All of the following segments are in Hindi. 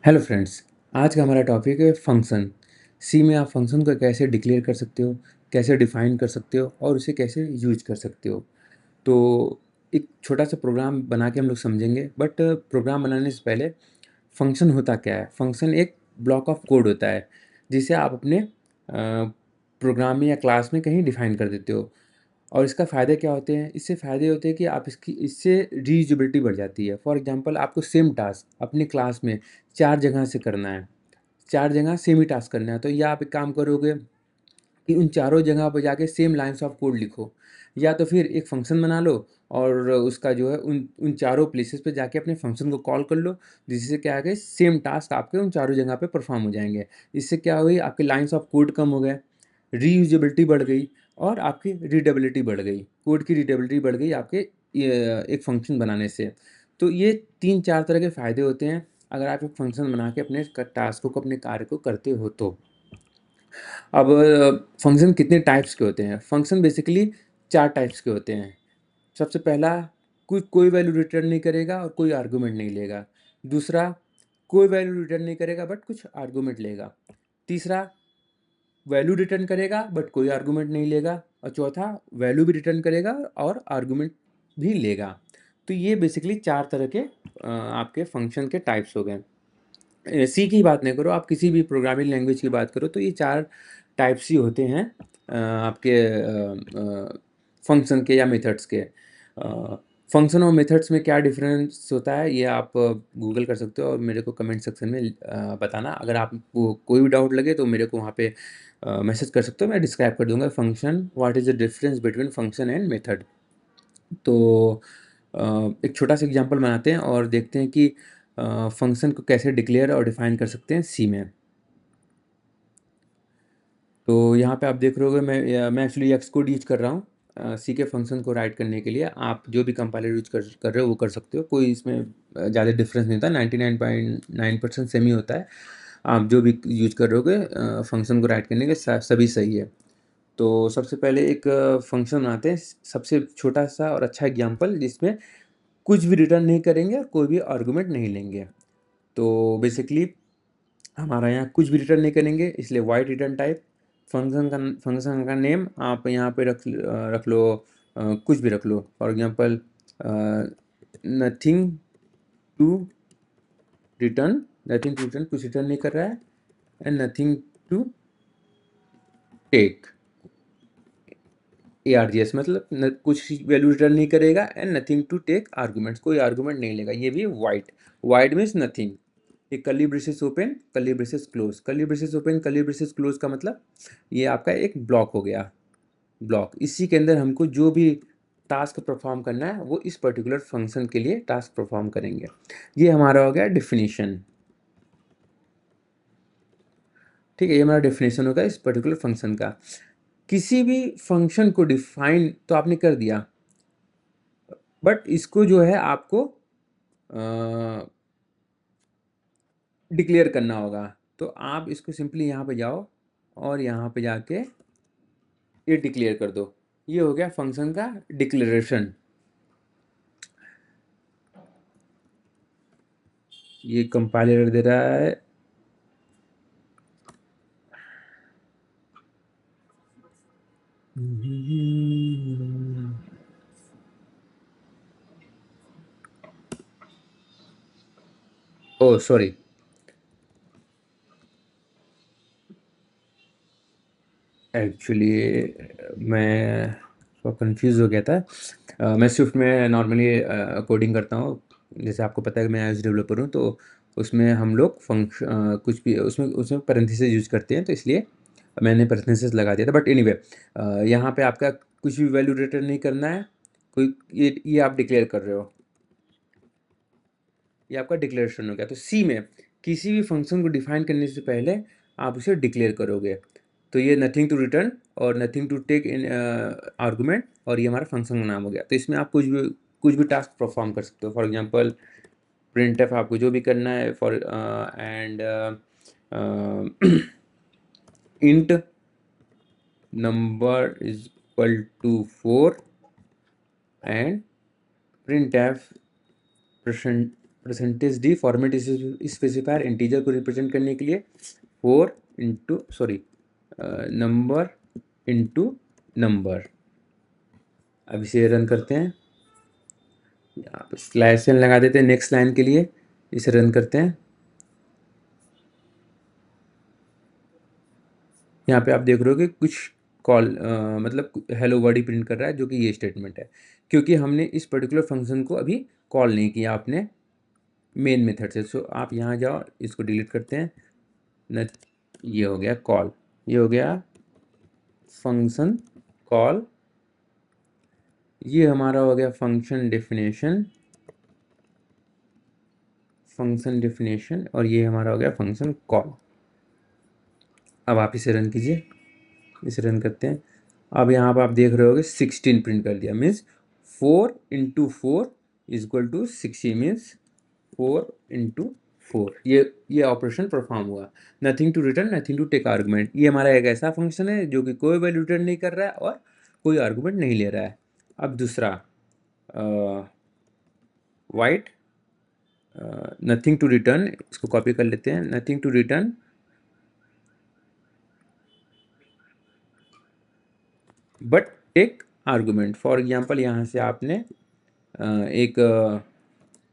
Hello friends. आज का हमारा टॉपिक है फंक्शन। सी में आप फंक्शन को कैसे डिक्लेयर कर सकते हो, कैसे डिफाइन कर सकते हो और उसे कैसे यूज कर सकते हो। तो एक छोटा सा प्रोग्राम बना के हम लोग समझेंगे, बट प्रोग्राम बनाने से पहले फंक्शन होता क्या है। फंक्शन एक ब्लॉक ऑफ कोड होता है जिसे आप अपने प्रोग्राम में या क्लास में कहीं डिफाइन कर देते हो। और इसका फ़ायदे क्या होते हैं? इससे फ़ायदे होते हैं कि आप इससे रीयूजेबिलिटी बढ़ जाती है। फॉर एग्ज़ाम्पल, आपको सेम टास्क अपनी क्लास में 4 जगह से करना है, 4 जगह सेम ही टास्क करना है, तो या आप एक काम करोगे कि उन चारों जगह पे जाके सेम लाइन्स ऑफ कोड लिखो, या तो फिर एक फ़ंक्शन बना लो और उसका जो है उन उन चारों प्लेसेस पे जाके अपने फ़ंक्शन को कॉल कर लो, जिससे क्या है कि सेम टास्क आपके उन चारों जगह पे परफ़ॉर्म हो जाएँगे। इससे क्या हुई, आपके लाइन्स ऑफ कोड कम हो गए, रीयूजेबिलिटी बढ़ गई और आपकी रीडेबिलिटी बढ़ गई। कोड की रीडेबिलिटी बढ़ गई आपके एक फ़ंक्शन बनाने से। तो ये 3-4 तरह के फ़ायदे होते हैं अगर आप एक फ़ंक्शन बना के अपने टास्कों को, अपने कार्य को करते हो तो। अब फंक्शन कितने टाइप्स के होते हैं? फंक्शन बेसिकली 4 टाइप्स के होते हैं। सबसे पहला, कोई वैल्यू रिटर्न नहीं करेगा और कोई आर्गुमेंट नहीं लेगा। दूसरा, कोई वैल्यू रिटर्न नहीं करेगा बट कुछ आर्गुमेंट लेगा। तीसरा, वैल्यू रिटर्न करेगा बट कोई आर्गुमेंट नहीं लेगा। और चौथा, वैल्यू भी रिटर्न करेगा और आर्गुमेंट भी लेगा। तो ये बेसिकली 4 तरह के आपके फंक्शन के टाइप्स हो गए। सी की बात नहीं करो, आप किसी भी प्रोग्रामिंग लैंग्वेज की बात करो तो ये 4 टाइप्स ही होते हैं आपके फंक्शन के या मेथड्स के। फंक्शन और मेथड्स में क्या डिफरेंस होता है ये आप गूगल कर सकते हो और मेरे को कमेंट सेक्शन में बताना। अगर आपको कोई भी डाउट लगे तो मेरे को वहाँ पे मैसेज कर सकते हो, मैं डिस्क्राइब कर दूंगा function, what is the difference between function and method. तो एक छोटा सा एग्जांपल बनाते हैं और देखते हैं कि फंक्शन को कैसे डिक्लेयर और डिफाइन कर सकते हैं सी में। तो यहाँ पे आप देख रहे होगे, मैं एक्चुअली एक्स कोड यूज कर रहा हूँ सी के फंक्शन को राइट करने के लिए। आप जो भी कंपाइलर यूज कर रहे हो वो कर सकते हो, कोई इसमें ज़्यादा डिफरेंस नहीं होता, 99.9% सेम ही होता है। आप जो भी यूज कर रहे होगे फंक्शन को राइट करने के सभी सही है। तो सबसे पहले एक फंक्शन बनाते हैं, सबसे छोटा सा और अच्छा एग्जाम्पल जिसमें कुछ भी रिटर्न नहीं करेंगे और कोई भी आर्गुमेंट नहीं लेंगे। तो बेसिकली हमारा यहाँ कुछ भी रिटर्न नहीं करेंगे, इसलिए वाइड रिटर्न टाइप। फंक्शन का नेम आप यहाँ पे रख लो, कुछ भी रख लो। For example, nothing to return, कुछ रिटर्न नहीं कर रहा है। And nothing to take, ARGS मतलब कुछ वैल्यू रिटर्न नहीं करेगा and nothing to take arguments, कोई आर्गूमेंट नहीं लेगा। ये भी वाइड, वाइड मीन्स नथिंग। एक curly braces open, curly braces close, curly braces open, curly braces close का मतलब ये आपका एक ब्लॉक हो गया। ब्लॉक, इसी के अंदर हमको जो भी टास्क परफॉर्म करना है वो इस पर्टिकुलर फंक्शन के लिए टास्क परफॉर्म करेंगे। ये हमारा हो गया डेफिनेशन। ठीक है, ये हमारा डेफिनेशन होगा इस पर्टिकुलर फंक्शन का। किसी भी फंक्शन को डिफाइन तो आपने कर दिया, बट इसको जो है आपको डिक्लेयर करना होगा। तो आप इसको सिंपली यहाँ पे जाओ और यहाँ पे जाके ये डिक्लेयर कर दो। ये हो गया फंक्शन का डिक्लेरेशन। ये कंपाइलर दे रहा है। ओ सॉरी, एक्चुअली मैं थोड़ा कंफ्यूज हो गया था। मैं स्विफ्ट में नॉर्मली कोडिंग करता हूँ। जैसे आपको पता है कि मैं आईओएस डेवलपर हूँ, तो उसमें हम लोग कुछ भी उसमें उसमें पैरेंथेसिस यूज करते हैं, तो इसलिए मैंने पैरेंथेसिस लगा दिया था। बट एनीवे, यहाँ पे आपका कुछ भी वैल्यू रिटर्न नहीं करना है। कोई ये आप डिक्लेयर कर रहे हो, ये आपका डिक्लेरेशन हो गया। तो सी में किसी भी फंक्शन को डिफाइन करने से पहले आप उसे डिक्लेयर करोगे। तो ये नथिंग टू रिटर्न और nothing to take in argument, और ये हमारा फंक्शन का नाम हो गया। तो इसमें आप कुछ भी टास्क परफॉर्म कर सकते हो। फॉर एग्जांपल, प्रिंट एफ आपको जो भी करना है, for and int number is equal to 4 and print f percentage d format specifier integer को रिप्रेजेंट करने के लिए 4 इंटू नंबर इंटू नंबर। अब इसे रन करते हैं, यहाँ पे स्लैश एन लगा देते हैं नेक्स्ट लाइन के लिए, इसे रन करते हैं। यहाँ पे आप देख रहे हो कि कुछ कॉल मतलब हेलो वर्ड ही प्रिंट कर रहा है, जो कि ये स्टेटमेंट है, क्योंकि हमने इस पर्टिकुलर फंक्शन को अभी कॉल नहीं किया आपने मेन मेथड से। सो आप यहाँ जाओ, इसको डिलीट करते हैं न, ये हो गया कॉल, ये हो गया फंक्शन कॉल, ये हमारा हो गया फंक्शन डेफिनेशन, और ये हमारा हो गया फंक्शन कॉल। अब आप इसे रन कीजिए, इसे रन करते हैं। अब यहाँ पर आप देख रहे होगे 16 प्रिंट कर दिया, means 4 into 4 is equal to 60, means 4 into 4, ये ऑपरेशन परफॉर्म हुआ। Nothing to return, nothing to take argument, ये हमारा एक ऐसा फंक्शन है जो कि कोई वैल्यू रिटर्न नहीं कर रहा है और कोई आर्गूमेंट नहीं ले रहा है। अब दूसरा वाइट नथिंग टू रिटर्न, इसको कॉपी कर लेते हैं, nothing to return but take argument. For example यहाँ से आपने एक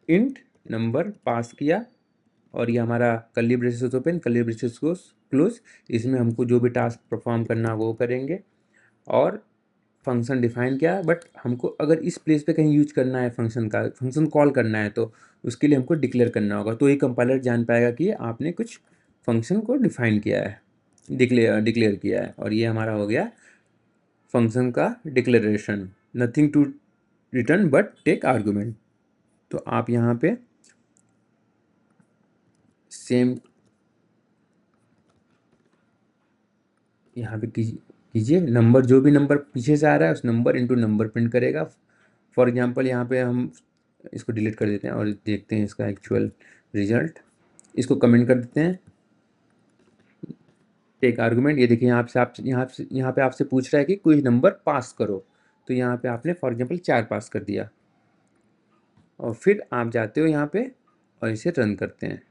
इंट नंबर पास किया, और ये हमारा curly braces open curly braces को क्लोज, इसमें हमको जो भी टास्क परफॉर्म करना वो करेंगे, और फंक्शन डिफाइन किया। बट हमको अगर इस प्लेस पे कहीं यूज करना है फंक्शन कॉल करना है, तो उसके लिए हमको डिक्लेयर करना होगा, तो ये कंपाइलर जान पाएगा कि आपने कुछ फंक्शन को डिफाइन किया है, डिक्लेयर किया है। और ये हमारा हो गया फंक्शन का declaration, nothing to return but take argument. तो आप यहाँ पे सेम यहाँ पे कीजिए, नंबर जो भी नंबर पीछे से आ रहा है उस नंबर इंटू नंबर प्रिंट करेगा। फॉर एग्जांपल यहाँ पे हम इसको डिलीट कर देते हैं और देखते हैं इसका एक्चुअल रिजल्ट। इसको कमेंट कर देते हैं, टेक आर्गुमेंट। ये देखिए यहाँ पे आपसे पूछ रहा है कि कोई नंबर पास करो, तो यहाँ पे आपने फॉर एग्जांपल 4 पास कर दिया, और फिर आप जाते हो यहाँ पे और इसे रन करते हैं।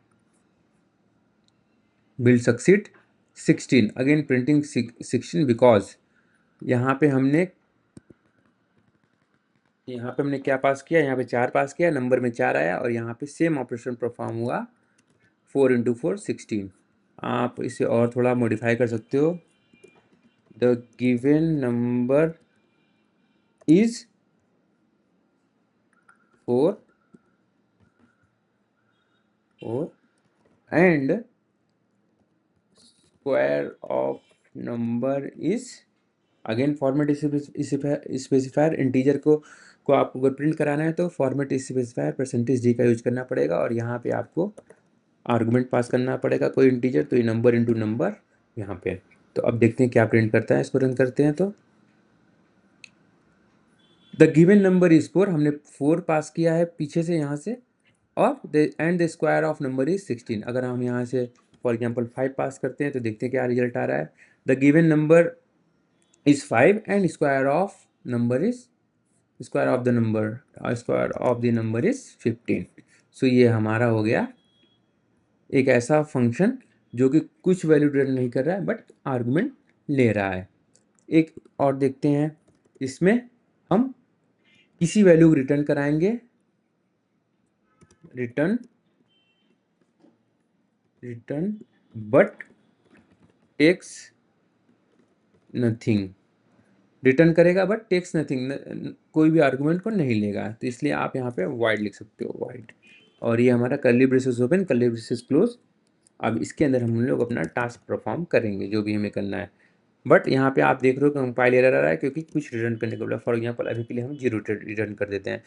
Build succeed 16, again printing 16 because यहाँ पे हमने क्या पास किया, यहाँ पे 4 पास किया, नंबर में 4 आया, और यहाँ पे सेम ऑपरेशन परफॉर्म हुआ, 4 इंटू 4 16। आप इसे और थोड़ा मॉडिफाई कर सकते हो, the given number is 4 and square of number is, again format specifier integer को आपको अगर प्रिंट कराना है तो फॉर्मेट स्पेसिफायर परसेंटेज डी का यूज करना पड़ेगा, और यहाँ पे आपको आर्गुमेंट पास करना पड़ेगा कोई इंटीजर, तो ये नंबर इंटू नंबर यहाँ पे। तो अब देखते हैं क्या प्रिंट करता है, इसको रन करते हैं। तो द गिवन नंबर इज 4, हमने 4 पास किया है पीछे से यहाँ से, और the square of number is 16। अगर हम यहाँ से फॉर एग्जांपल 5 पास करते हैं तो देखते हैं क्या रिजल्ट आ रहा है। The given number is 5 and square of the number is 15। सो ये हमारा हो गया एक ऐसा फंक्शन जो कि कुछ वैल्यू रिटर्न नहीं कर रहा है बट आर्गुमेंट ले रहा है। एक और देखते हैं, इसमें हम किसी वैल्यू को रिटर्न कराएंगे, return but takes nothing, return करेगा बट टेक्स नथिंग, कोई भी आर्गुमेंट को नहीं लेगा, तो इसलिए आप यहाँ पे वाइड लिख सकते हो, वाइड। और ये हमारा curly braces open curly braces close. अब इसके अंदर हम लोग अपना टास्क परफॉर्म करेंगे जो भी हमें करना है। बट यहाँ पे आप देख रहे हो कंपाइल एरर आ रहा है क्योंकि कुछ रिटर्न करने को बोला। फॉर एग्जांपल अभी के लिए हम 0 रिटर्न कर देते हैं।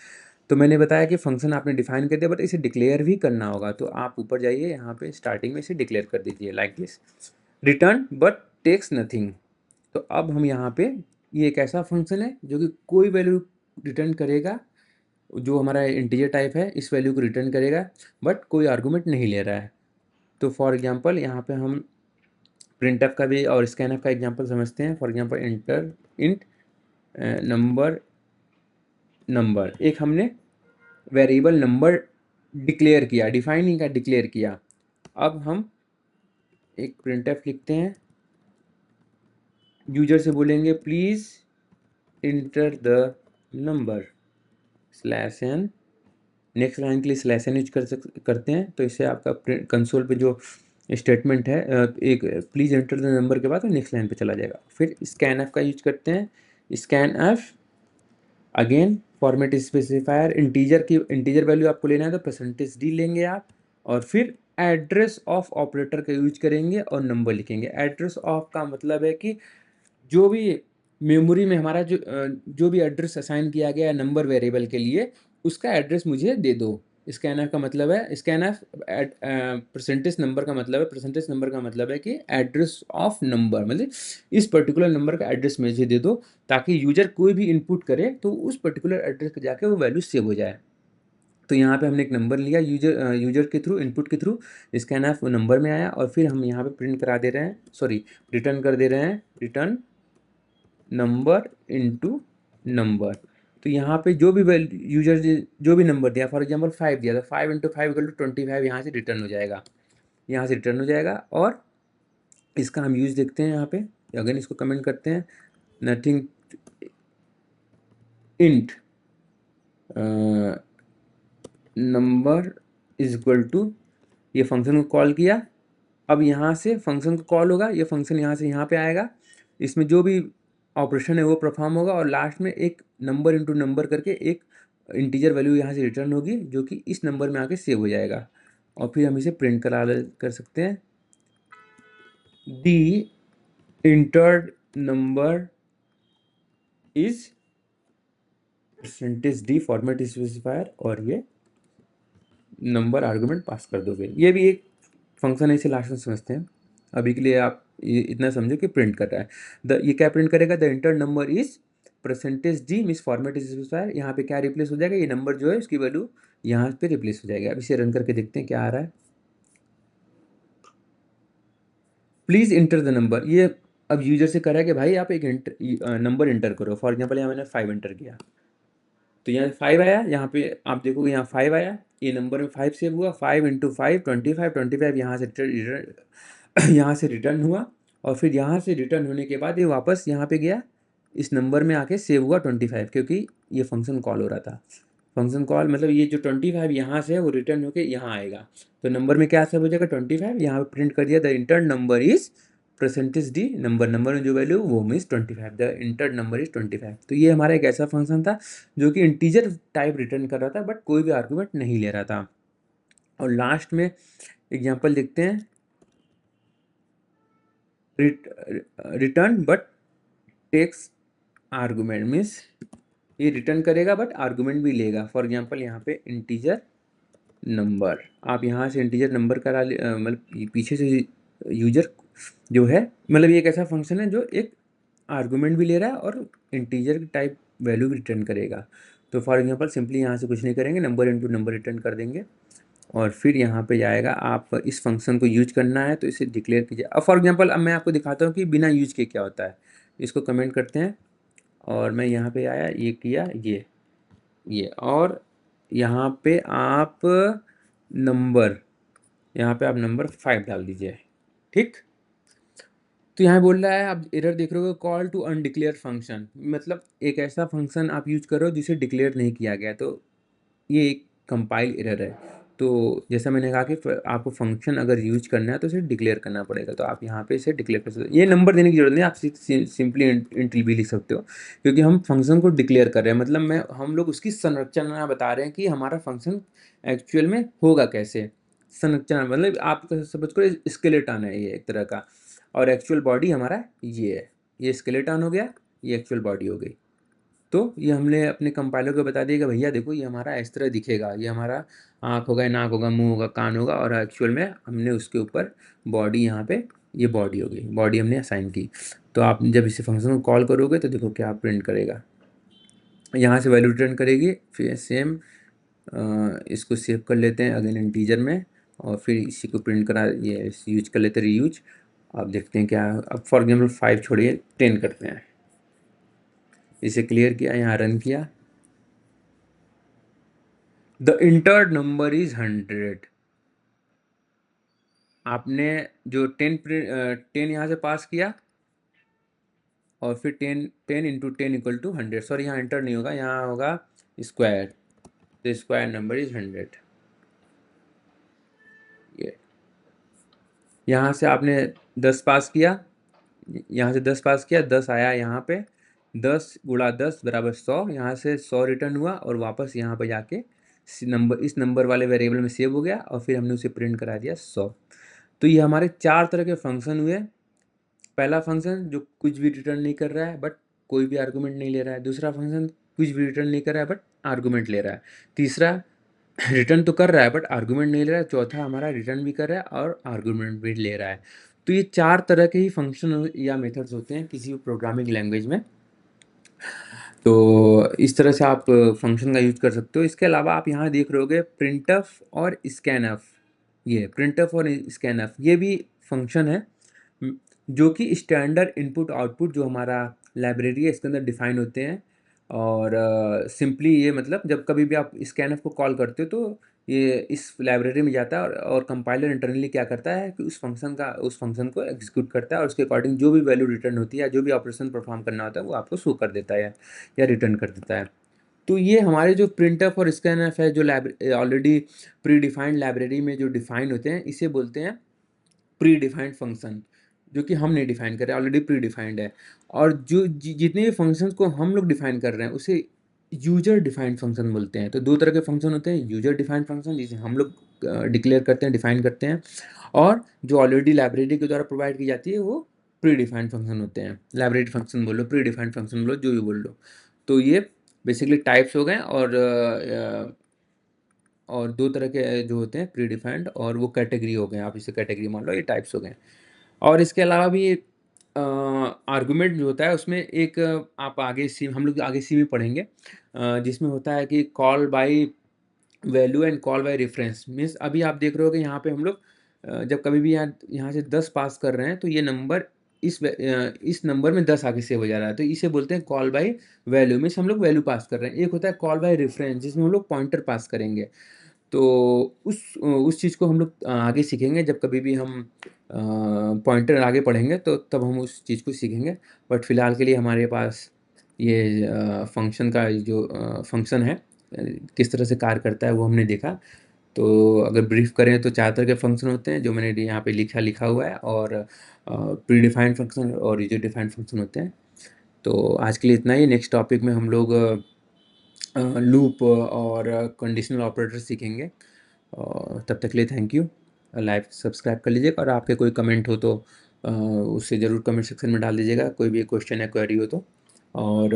तो मैंने बताया कि फंक्शन आपने डिफाइन कर दिया बट इसे डिक्लेयर भी करना होगा, तो आप ऊपर जाइए, यहाँ पे स्टार्टिंग में इसे डिक्लेयर कर दीजिए like this, return but takes nothing. तो अब हम यहाँ पे, ये एक ऐसा फंक्शन है जो कि कोई वैल्यू रिटर्न करेगा, जो हमारा इंटीजर टाइप है इस वैल्यू को रिटर्न करेगा बट कोई आर्गूमेंट नहीं ले रहा है। तो फॉर एग्जांपल यहाँ पे हम प्रिंटफ का भी और स्कैनफ का एग्जांपल समझते हैं। फॉर एग्जांपल इंट नंबर एक हमने वेरिएबल नंबर डिक्लेयर किया, डिफाइन नहीं किया, डिक्लेयर किया। अब हम एक प्रिंटफ लिखते हैं, यूजर से बोलेंगे please enter the number slash n, next line के लिए स्लैश एन यूज करते हैं, तो इससे आपका कंसोल पे जो स्टेटमेंट है एक प्लीज एंटर द नंबर के बाद वो नेक्स्ट लाइन पे चला जाएगा। फिर स्कैन एफ का यूज करते हैं, scan F again format specifier, integer value आपको लेना है तो परसेंटेज डी लेंगे आप, और फिर एड्रेस ऑफ ऑपरेटर का यूज करेंगे और नंबर लिखेंगे। एड्रेस ऑफ का मतलब है कि जो भी मेमोरी में हमारा जो भी एड्रेस असाइन किया गया है नंबर वेरिएबल के लिए, उसका एड्रेस मुझे दे दो। स्कैनफ का मतलब है, स्कैनफ परसेंटेज नंबर का मतलब है, परसेंटेज नंबर का मतलब है कि एड्रेस ऑफ नंबर, मतलब इस पर्टिकुलर नंबर का एड्रेस मुझे दे दो, ताकि यूजर कोई भी इनपुट करे तो उस पर्टिकुलर एड्रेस पे जाके वो वैल्यू सेव हो जाए। तो यहाँ पे हमने एक नंबर लिया यूजर के थ्रू, इनपुट के थ्रू, स्कैनफ नंबर में आया, और फिर हम यहाँ पे प्रिंट करा दे रहे हैं, सॉरी रिटर्न कर दे रहे हैं, रिटर्न नंबर इनटू नंबर। तो यहाँ पे जो भी यूजर जो भी नंबर दिया, फॉर एग्जांपल 5 दिया, तो 5 इंटू 5 इक्वल टू 25 यहाँ से रिटर्न हो जाएगा, यहाँ से रिटर्न हो जाएगा। और इसका हम यूज देखते हैं यहाँ पे, अगेन इसको कमेंट करते हैं, nothing int number is equal to, ये फंक्शन को कॉल किया, अब यहाँ से फंक्शन को कॉल होगा, ये फंक्शन यहाँ से यहाँ पे आएगा, इसमें जो भी ऑपरेशन है वो परफॉर्म होगा, और लास्ट में एक नंबर इंटू नंबर करके एक इंटीजर वैल्यू यहाँ से रिटर्न होगी, जो कि इस नंबर में आके सेव हो जाएगा। और फिर हम इसे प्रिंट कर सकते हैं, the entered number is percentage d format specifier, और ये नंबर आर्गुमेंट पास कर दोगे। ये भी एक फंक्शन है, इसे लास्ट में समझते हैं। अभी के लिए आप ये इतना समझो कि प्रिंट कर रहा है, ये क्या प्रिंट करेगा, the inter number is percentage D miss format specifier, यहाँ पे क्या रिप्लेस हो जाएगा, ये नंबर जो है उसकी वैल्यू यहाँ पे रिप्लेस हो जाएगा। अब इसे रन करके देखते हैं क्या आ रहा है। प्लीज इंटर द नंबर, ये अब यूजर से कह रहा है कि भाई आप एक नंबर इंटर करो। फॉर एग्जाम्पल यहाँ मैंने 5 इंटर किया, तो यहाँ 5 आया, यहाँ पे आप देखोगे यहाँ 5 आया, ये नंबर में 5 सेव हुआ, 5 इंटू 5 25, 25 यहाँ से यहाँ से रिटर्न हुआ, और फिर यहाँ से रिटर्न होने के बाद ये वापस यहाँ पे गया, इस नंबर में आके सेव हुआ 25, क्योंकि ये फंक्शन कॉल हो रहा था। फंक्शन कॉल मतलब ये जो 25 यहाँ से है वो रिटर्न होके यहाँ आएगा, तो नंबर में क्या सेव हो जाएगा 25, यहाँ पे प्रिंट कर दिया, the inter number is percentage D, number में जो वैल्यू वो means 25, the inter number is 25। तो ये हमारा एक ऐसा फंक्शन था जो कि इंटीजर टाइप रिटर्न कर रहा था, बट कोई भी आर्गूमेंट नहीं ले रहा था। और लास्ट में एग्जांपल देखते हैं, return but takes argument, means ये रिटर्न करेगा बट आर्गूमेंट भी लेगा। फॉर एग्जांपल यहाँ पे इंटीजर नंबर, आप यहाँ से इंटीजर नंबर करा मतलब पीछे से यूजर जो है, मतलब ये एक ऐसा फंक्शन है जो एक आर्गूमेंट भी ले रहा है और इंटीजर टाइप वैल्यू भी रिटर्न करेगा। तो फॉर एग्जांपल सिंपली यहाँ से कुछ नहीं करेंगे, नंबर इंटू नंबर रिटर्न कर देंगे, और फिर यहाँ पे जाएगा, आप इस फंक्शन को यूज करना है तो इसे डिक्लेयर कीजिए। अब फॉर एग्जांपल अब मैं आपको दिखाता हूँ कि बिना यूज के क्या होता है। इसको कमेंट करते हैं, और मैं यहाँ पे आया, ये किया, ये और यहाँ पे आप नंबर, यहाँ पे आप नंबर 5 डाल दीजिए, ठीक। तो यहाँ बोल रहा है, आप एरर देख रहे हो, कॉल टू अनडिक्लेयर फंक्शन, मतलब एक ऐसा फंक्शन आप यूज करो जिसे डिक्लेयर नहीं किया गया, तो ये एक कंपाइल एरर है। तो जैसा मैंने कहा कि आपको फंक्शन अगर यूज करना है तो इसे डिक्लेयर करना पड़ेगा, तो आप यहाँ पे इसे डिक्लेयर कर सकते हो। ये नंबर देने की जरूरत नहीं, आप सिंपली इंट भी लिख सकते हो, क्योंकि हम फंक्शन को डिक्लेयर कर रहे हैं, मतलब हम लोग उसकी संरचना बता रहे हैं कि हमारा फंक्शन एक्चुअल में होगा कैसे। संरचना मतलब आप समझ करो स्केलेटन है ये एक तरह का, और एक्चुअल बॉडी हमारा ये है, ये स्केलेटन हो गया, ये एक्चुअल बॉडी हो गई। तो ये हमने अपने कंपाइलर को बता दिया कि भैया देखो ये हमारा इस तरह दिखेगा, ये हमारा आँख होगा, नाक होगा, मुंह होगा, कान होगा, और एक्चुअल में हमने उसके ऊपर बॉडी, यहाँ पे ये बॉडी हो गई, बॉडी हमने असाइन की। तो आप जब इसे फंक्शन को कॉल करोगे तो देखो क्या प्रिंट करेगा, यहाँ से वैल्यू रिटर्न करेगी, फिर सेम इसको सेव कर लेते हैं अगेन इंटीजर में, और फिर इसी को प्रिंट करा, ये यूज कर लेते हैं, रीयूज। आप देखते हैं क्या, अब फॉर एग्जाम्पल 5 छोड़िए 10 करते हैं, इसे क्लियर किया, यहाँ रन किया, द इंटर्ड नंबर इज 100। आपने जो 10 यहाँ से पास किया और फिर 10 × 10 = 100। सॉरी, यहाँ इंटर नहीं होगा, यहाँ होगा square. The square number is 100। ये यहाँ से आपने 10 पास किया, यहाँ से 10 पास किया, 10 आया यहाँ पे, 10 × 10 = 100। यहाँ से 100 रिटर्न हुआ और वापस यहाँ पे जाके इस नंबर वाले वेरिएबल में सेव हो गया और फिर हमने उसे प्रिंट करा दिया 100। तो ये हमारे 4 तरह के फंक्शन हुए। पहला फंक्शन जो कुछ भी रिटर्न नहीं कर रहा है बट कोई भी आर्गूमेंट नहीं ले रहा है। दूसरा फंक्शन कुछ भी रिटर्न नहीं कर रहा है बट आर्गूमेंट ले रहा है। तीसरा रिटर्न तो कर रहा है बट आर्गूमेंट नहीं ले रहा है। चौथा हमारा रिटर्न भी कर रहा है और आर्गूमेंट भी ले रहा है। तो ये 4 तरह के ही फंक्शन या मेथड्स होते हैं किसी भी प्रोग्रामिंग लैंग्वेज में। तो इस तरह से आप फंक्शन का यूज़ कर सकते हो। इसके अलावा आप यहाँ देख रहे होगे प्रिंटफ और स्कैनफ। ये प्रिंटफ और स्कैनफ ये भी फंक्शन है जो कि स्टैंडर्ड इनपुट आउटपुट जो हमारा लाइब्रेरी है इसके अंदर डिफाइन होते हैं। और सिंपली ये मतलब जब कभी भी आप स्कैनफ को कॉल करते हो तो ये इस लाइब्रेरी में जाता है और कंपाइलर इंटरनली क्या करता है कि उस फंक्शन को एग्जीक्यूट करता है और उसके अकॉर्डिंग जो भी वैल्यू रिटर्न होती है या जो भी ऑपरेशन परफॉर्म करना होता है वो आपको शो कर देता है या रिटर्न कर देता है। तो ये हमारे जो प्रिंटफ और स्कैनफ है जो ऑलरेडी प्री डिफाइंड लाइब्रेरी में जो डिफाइन होते हैं इसे बोलते हैं प्री डिफाइंड फंक्शन, जो कि हम नहीं डिफाइन कर रहे हैं, ऑलरेडी प्री डिफाइंड है। और जो जितने भी फंक्शंस को हम लोग डिफाइन कर रहे हैं उसे यूजर डिफाइंड फंक्शन बोलते हैं। तो 2 तरह के फंक्शन होते हैं, यूजर डिफाइंड फंक्शन जिसे हम लोग डिक्लेयर करते हैं, डिफाइन करते हैं, और जो ऑलरेडी लाइब्रेरी के द्वारा प्रोवाइड की जाती है वो प्री डिफाइंड फंक्शन होते हैं। लाइब्रेरी फंक्शन बोलो, प्री डिफाइंड फंक्शन बोलो, जो भी बोल लो। तो ये बेसिकली टाइप्स हो गए। और 2 तरह के जो होते हैं प्री डिफाइंड और वो कैटेगरी हो गए, आप इसे कैटेगरी मान लो, ये टाइप्स हो गए। और इसके अलावा भी आर्गुमेंट जो होता है उसमें एक आप आगे सी हम लोग आगे सी में पढ़ेंगे जिसमें होता है कि call by value and call by reference. Means अभी आप देख रहे हो कि यहाँ पे हम लोग जब कभी भी यहाँ से 10 पास कर रहे हैं तो ये नंबर इस नंबर में 10 आगे सेव हो जा रहा है, तो इसे बोलते हैं कॉल बाय वैल्यू। मीन्स हम लोग वैल्यू पास कर रहे हैं। एक होता है कॉल बाय रेफरेंस जिसमें हम लोग पॉइंटर पास करेंगे। तो उस चीज़ को हम लोग आगे सीखेंगे जब कभी भी हम पॉइंटर आगे पढ़ेंगे तो तब हम उस चीज़ को सीखेंगे। बट फ़िलहाल के लिए हमारे पास ये फंक्शन का जो फंक्शन है किस तरह से कार्य करता है वो हमने देखा। तो अगर ब्रीफ करें तो 4 तरह के फंक्शन होते हैं जो मैंने यहाँ पे लिखा हुआ है, और प्री डिफाइंड फंक्शन और यूजर डिफाइंड फंक्शन होते हैं। तो आज के लिए इतना ही। नेक्स्ट टॉपिक में हम लोग लूप और कंडीशनल ऑपरेटर सीखेंगे। तब तक के लिए थैंक यू। लाइक सब्सक्राइब कर लीजिएगा और आपके कोई कमेंट हो तो उसे ज़रूर कमेंट सेक्शन में डाल दीजिएगा, कोई भी क्वेश्चन या क्वेरी हो तो। और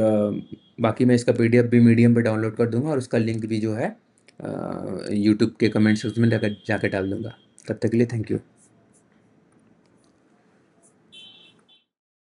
बाकी मैं इसका पीडीएफ भी मीडियम पे डाउनलोड कर दूंगा और उसका लिंक भी जो है यूट्यूब के कमेंट सेक्शन में जाकर डाल दूंगा। तब तक के लिए थैंक यू।